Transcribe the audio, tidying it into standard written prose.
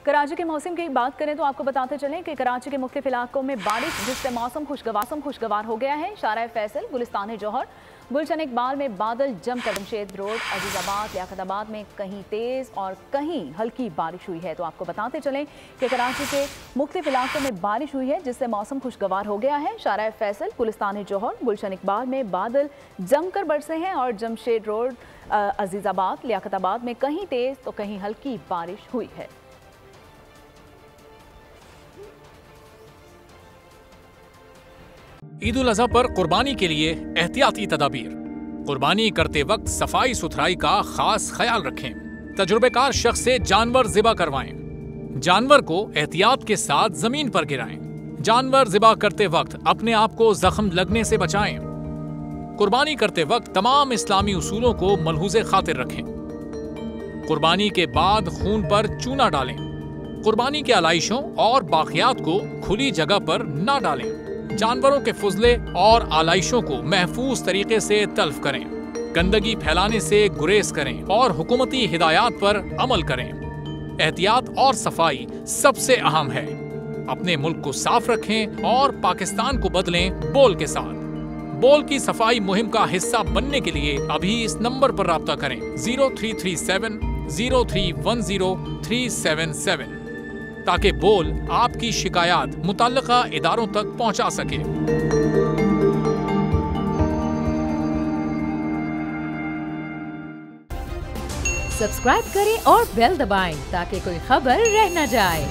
कराची के मौसम की बात करें तो आपको बताते चलें कि कराची के मुख्तलिफ इलाकों में बारिश, जिससे मौसम खुशगवार हो गया है। शारा फैसल, गुलिस्तान जौहर, गुलशन इकबाल में बादल जमकर जमशेद रोड, अजीजाबाद, लियाकताबाद में कहीं तेज़ और कहीं हल्की बारिश हुई है। तो आपको बताते चलें कि कराची के मुख्तलिफ इलाकों में बारिश हुई है, जिससे मौसम खुशगवार हो गया है। शारा फैसल, गुलिस्तान जौहर, गुलशन इकबाल में बादल जमकर बरसे हैं और जमशेद रोड, अजीजाबाद, लियाकताबाद में कहीं तेज़ तो कहीं हल्की बारिश हुई है। ईद उल अज़हा पर कुर्बानी के लिए एहतियाती तदाबीर। कुर्बानी करते वक्त सफाई सुथराई का खास ख्याल रखें। तजुर्बेकार शख्स से जानवर ज़िबा करवाएं। जानवर को एहतियात के साथ जमीन पर गिराएं। जानवर ज़िबा करते वक्त अपने आप को जख्म लगने से बचाएं। कुर्बानी करते वक्त तमाम इस्लामी उसूलों को मलहूज़े खातिर रखें। कुर्बानी के बाद खून पर चूना डालें। कुर्बानी के आलाइशों और बाकियात को खुली जगह पर ना डालें। जानवरों के फुजले और आलाइशों को महफूज तरीके से तल्फ करें। गंदगी फैलाने से गुरेज करें और हुकूमती हिदायत पर अमल करें। एहतियात और सफाई सबसे अहम है। अपने मुल्क को साफ रखें और पाकिस्तान को बदलें बोल के साथ। बोल की सफाई मुहिम का हिस्सा बनने के लिए अभी इस नंबर पर राब्ता करें 0337 0310 377 ताकि बोल आपकी शिकायत मुतल्लिका इदारों तक पहुंचा सके। सब्सक्राइब करें और बेल दबाएं ताकि कोई खबर रह न जाए।